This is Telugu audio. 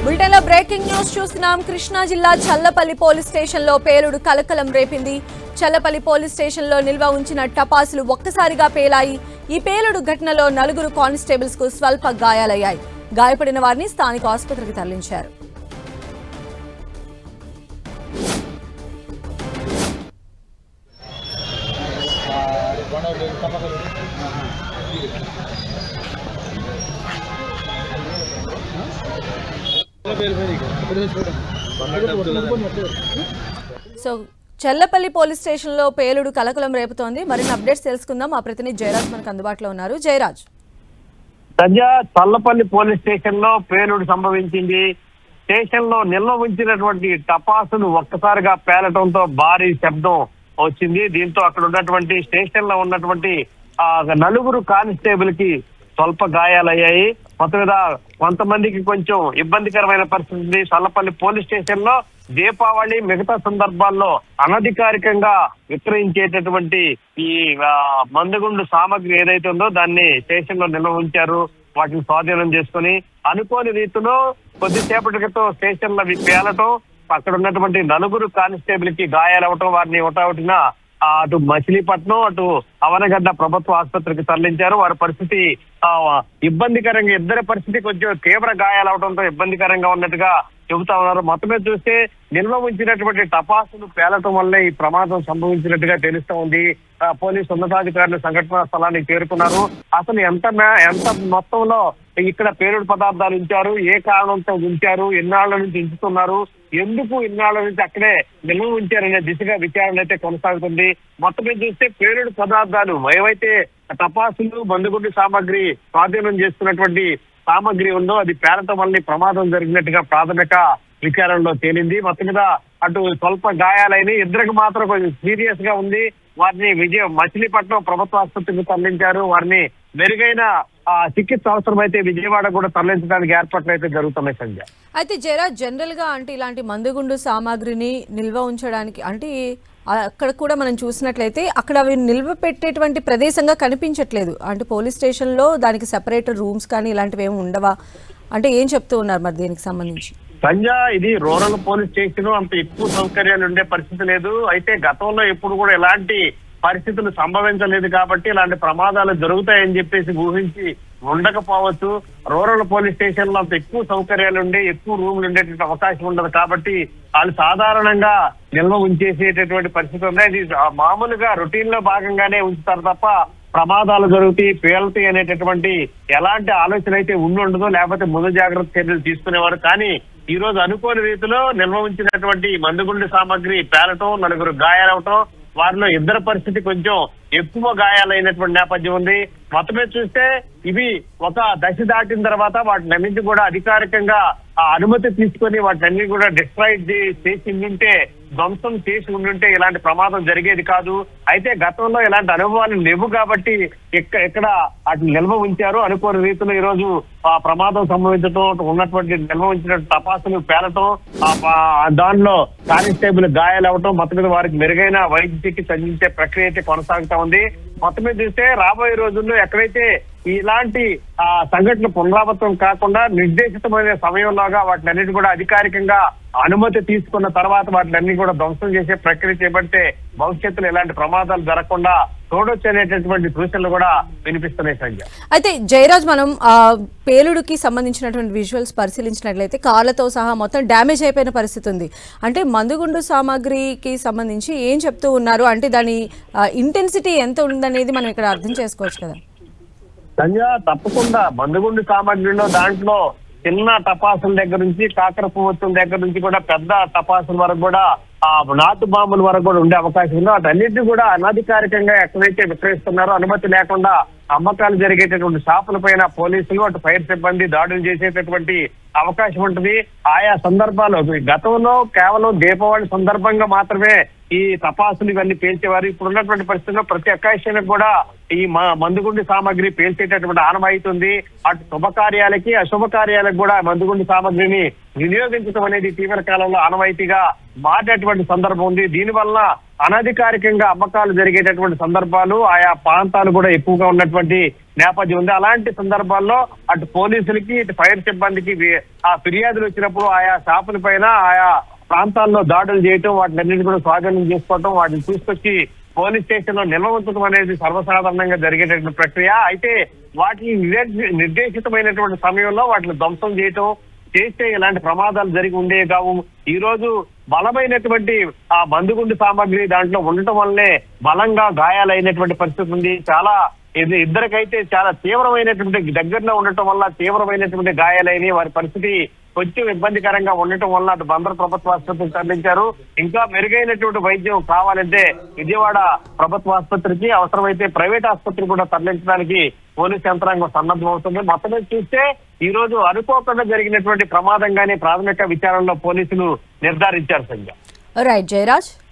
బులెటిన్ లో బ్రేకింగ్ న్యూస్ చూస్తున్నాం. కృష్ణా జిల్లా చల్లపల్లి పోలీస్ స్టేషన్ లో పేలుడు కలకలం రేపింది. చల్లపల్లి పోలీస్ స్టేషన్ లో నిల్వ ఉంచిన టపాసులు ఒక్కసారిగా పేలాయి. ఈ పేలుడు ఘటనలో 4 కానిస్టేబుల్స్ కు స్వల్ప గాయాలయ్యాయి. గాయపడిన వారిని స్థానిక ఆసుపత్రికి తరలించారు. సో చల్లపల్లి పోలీస్ స్టేషన్ లో పేలుడు కలకలం రేపుతోంది. మరిన్ని అప్డేట్స్ తెలుసుకుందాం. మా ప్రతినిధి జయరాజ్ మనకు అందుబాటులో ఉన్నారు. జయరాజ్, చల్లపల్లి పోలీస్ స్టేషన్ లో పేలుడు సంభవించింది. స్టేషన్ లో నిల్వ ఉంచినటువంటి టపాసులు ఒక్కసారిగా పేలటంతో భారీ శబ్దం వచ్చింది. దీంతో అక్కడ ఉన్నటువంటి స్టేషన్ లో ఉన్నటువంటి 4 కానిస్టేబుల్ కి స్వల్ప గాయాలయ్యాయి. మొత్తం మీద కొంతమందికి కొంచెం ఇబ్బందికరమైన పరిస్థితి. చల్లపల్లి పోలీస్ స్టేషన్ లో దీపావళి మిగతా సందర్భాల్లో అనధికారికంగా విక్రయించేటటువంటి ఈ మందుగుండు సామాగ్రి ఏదైతే ఉందో దాన్ని స్టేషన్ లో నిల్వ ఉంచారు. వాటిని స్వాధీనం చేసుకుని అనుకోని రీతిలో కొద్దిసేపటి క్రితం స్టేషన్ లో పేలటం, అక్కడ ఉన్నటువంటి 4 కానిస్టేబుల్ కి గాయాలవటం, వారిని ఒకటిన అటు మచిలీపట్నం అటు అవనగడ్డ ప్రభుత్వ ఆసుపత్రికి తరలించారు. వారి పరిస్థితి ఇబ్బందికరంగా, ఇద్దరి పరిస్థితి కొంచెం తీవ్ర గాయాలవడంతో ఇబ్బందికరంగా ఉన్నట్టుగా చెబుతా ఉన్నారు. మొత్తమే చూస్తే నిల్వ ఉంచినటువంటి టపాసులు పేలటం వల్లే ఈ ప్రమాదం సంభవించినట్టుగా తెలుస్తా ఉంది. పోలీసు ఉన్నతాధికారులు సంఘటనా స్థలానికి చేరుకున్నారు. అసలు ఎంత మొత్తంలో ఇక్కడ పేలుడు పదార్థాలు ఉంచారు, ఏ కారణంతో ఉంచారు, ఎన్నాళ్ల నుంచి ఉంచుతున్నారు, ఎందుకు ఇన్నాళ్ల నుంచి అక్కడే నిల్వ ఉంచారనే దిశగా విచారణ అయితే కొనసాగుతుంది. మొత్తమే చూస్తే పేలుడు పదార్థాలు ఏవైతే టపాసులు మందుగుండు సామాగ్రి స్వాధీనం చేసుకున్నటువంటి సామాగ్రి ఉందో అది పేలటం వల్ల ప్రమాదం జరిగినట్టుగా ప్రాథమిక విచారణలో తేలింది. మొత్తం మీద అటు స్వల్ప గాయాలైన ఇద్దరికి మాత్రం కొంచెం సీరియస్ గా ఉంది. వారిని మచిలీపట్నం ప్రభుత్వ ఆసుపత్రికి తరలించారు. వారిని మెరుగైన చికిత్స అవసరమైతే విజయవాడ కూడా తరలించడానికి ఏర్పాట్లు అయితే జరుగుతున్నాయి. సంజయ్, అయితే జయరాజ్, జనరల్ గా అంటే ఇలాంటి మందుగుండు సామాగ్రిని నిల్వ ఉంచడానికి అంటే అక్కడ కూడా మనం చూసినట్లయితే అక్కడ అవి నిల్వ పెట్టేటువంటి ప్రదేశంగా కనిపించట్లేదు. అంటే పోలీస్ స్టేషన్ లో దానికి సెపరేట్ రూమ్స్ కానీ ఇలాంటివి ఏమి ఉండవా అంటే ఏం చెప్తూ ఉన్నారు మరి దీనికి సంబంధించి? సంజయ్, ఇది రూరల్ పోలీస్ స్టేషన్, అంత ఎక్కువ సౌకర్యాలు ఉండే పరిస్థితి లేదు. అయితే గతంలో ఎప్పుడు కూడా ఎలాంటి పరిస్థితులు సంభవించలేదు కాబట్టి ఇలాంటి ప్రమాదాలు జరుగుతాయని చెప్పేసి ఊహించి ఉండకపోవచ్చు. రూరల్ పోలీస్ స్టేషన్ లో అంత ఎక్కువ సౌకర్యాలు ఉండే, ఎక్కువ రూములు ఉండేటువంటి అవకాశం ఉండదు కాబట్టి వాళ్ళు సాధారణంగా నిల్వ ఉంచేసేటటువంటి పరిస్థితి ఉన్నాయి. ఇది మామూలుగా రొటీన్ లో భాగంగానే ఉంచుతారు తప్ప ప్రమాదాలు జరుగుతాయి, పేలుతాయి అనేటటువంటి ఎలాంటి ఆలోచన అయితే ఉండదు. లేకపోతే ముందు జాగ్రత్త చర్యలు తీసుకునేవారు. కానీ ఈ రోజు అనుకోని రీతిలో నిల్వ ఉంచినటువంటి మందుగుండు సామాగ్రి పేలటం, 4 గాయాలవటం, వారిలో ఇద్దరి పరిస్థితి కొంచెం ఎక్కువ గాయాలైనటువంటి నేపథ్యం ఉంది. మొత్తమే చూస్తే ఇవి ఒక దశ దాటిన తర్వాత వాటిని అన్నింటి కూడా అధికారికంగా అనుమతి తీసుకొని వాటిని కూడా డిస్ట్రాయిడ్ చేసి ఉంటే, ధ్వంసం చేసి ఉండుంటే ఇలాంటి ప్రమాదం జరిగేది కాదు. అయితే గతంలో ఇలాంటి అనుభవాలు లేవు కాబట్టి ఇక్కడ వాటిని నిల్వ ఉంచారు. అనుకోని రీతిలో ఈ రోజు ప్రమాదం సంభవించడం, ఉన్నటువంటి నిల్వ ఉంచిన టపాసులు పేలటం, దానిలో కానిస్టేబుల్ గాయాలవటం, మొత్తం మీద వారికి మెరుగైన వైద్య చికిత్స అందించే ప్రక్రియ అయితే కొనసాగుతా ఉంది. మొత్తం మీద చూస్తే రాబోయే రోజుల్లో ఎక్కడైతే ఇలాంటి సంఘటనలు పునరావృతం కాకుండా నిర్దేశితమైన సమయంలోగా వాటిని అన్నిటి కూడా అధికారికంగా అనుమతి తీసుకున్న తర్వాత వాటిని కూడా ధ్వంసం చేసే ప్రక్రియ చేపడితే భవిష్యత్తులో ఎలాంటి ప్రమాదాలు జరగకుండా చూడొచ్చు అనేటటువంటి సూచనలు కూడా వినిపిస్తున్నాయి. సంజయ్, అయితే జయరాజ్, మనం పేలుడుకి సంబంధించినటువంటి విజువల్స్ పరిశీలించినట్లయితే కార్లతో సహా మొత్తం డ్యామేజ్ అయిపోయిన పరిస్థితి ఉంది. అంటే మందుగుండు సామాగ్రికి సంబంధించి ఏం చెప్తూ ఉన్నారు అంటే దాని ఇంటెన్సిటీ ఎంత ఉందనేది మనం ఇక్కడ అర్థం చేసుకోవచ్చు కదా? సంజయ్, తప్పకుండా మందుగుండు సామాగ్రిలో దాంట్లో చిన్న టపాసుల దగ్గర నుంచి కాకర పువ్వుల దగ్గర నుంచి కూడా పెద్ద టపాసుల వరకు కూడా నాటు బాంబుల వరకు కూడా ఉండే అవకాశం ఉందో వాటన్నిటిని కూడా అనధికారికంగా ఎక్కడైతే విక్రయిస్తున్నారో అనుమతి లేకుండా అమ్మకాలు జరిగేటటువంటి షాపుల పైన పోలీసులు అటు ఫైర్ సిబ్బంది దాడులు చేసేటటువంటి అవకాశం ఉంటుంది. ఆయా సందర్భాల్లో గతంలో కేవలం దీపావళి సందర్భంగా మాత్రమే ఈ టపాసులు ఇవన్నీ పేల్చేవారు. ఇప్పుడు ఉన్నటువంటి పరిస్థితుల్లో ప్రతి అకేషన్కి కూడా ఈ మందుగుండు సామాగ్రి పేల్చేటటువంటి ఆనవాయితీ ఉంది. అటు శుభకార్యాలకి అశుభకార్యాలకు కూడా మందుగుండు సామాగ్రిని వినియోగించడం అనేది తీవ్ర కాలంలో ఆనవాయితీగా మారేటువంటి సందర్భం ఉంది. దీనివల్ల అనధికారికంగా అమ్మకాలు జరిగేటటువంటి సందర్భాలు ఆయా ప్రాంతాలు కూడా ఎక్కువగా ఉన్నటువంటి నేపథ్యం ఉంది. అలాంటి సందర్భాల్లో అటు పోలీసులకి ఇటు ఫైర్ సిబ్బందికి ఆ ఫిర్యాదులు వచ్చినప్పుడు ఆయా షాపుల పైన ఆయా ప్రాంతాల్లో దాడులు చేయటం, వాటిని కూడా స్వాధీనం చేసుకోవటం, వాటిని తీసుకొచ్చి పోలీస్ స్టేషన్ లో నిల్వ ఉంచడం అనేది సర్వసాధారణంగా జరిగేటటువంటి ప్రక్రియ. అయితే వాటిని నిర్దేశితమైనటువంటి సమయంలో వాటిని ధ్వంసం చేయటం చేస్తే ఇలాంటి ప్రమాదాలు జరిగి ఉండేవి కావు. ఈ రోజు బలమైనటువంటి ఆ మందుగుండు సామాగ్రి దాంట్లో ఉండటం వల్లే బలంగా గాయాలైనటువంటి పరిస్థితి ఉంది. చాలా ఇద్దరికైతే చాలా తీవ్రమైనటువంటి దగ్గరలో ఉండటం వల్ల తీవ్రమైనటువంటి గాయాలైన వారి పరిస్థితి కొంచెం ఇబ్బందికరంగా ఉండటం వల్ల అటు బందర్ ప్రభుత్వ ఆసుపత్రికి తరలించారు. ఇంకా మెరుగైనటువంటి వైద్యం కావాలంటే విజయవాడ ప్రభుత్వ ఆసుపత్రికి, అవసరమైతే ప్రైవేట్ ఆసుపత్రికి కూడా తరలించడానికి పోలీస్ యంత్రాంగం సన్నద్ధం అవుతుంది. మొత్తం మీద చూస్తే ఈ రోజు అనుకోకుండా జరిగినటువంటి ప్రమాదంగానే ప్రాథమిక విచారణలో పోలీసులు నిర్ధారించారు. సంజయ్. రైట్ జయరాజ్.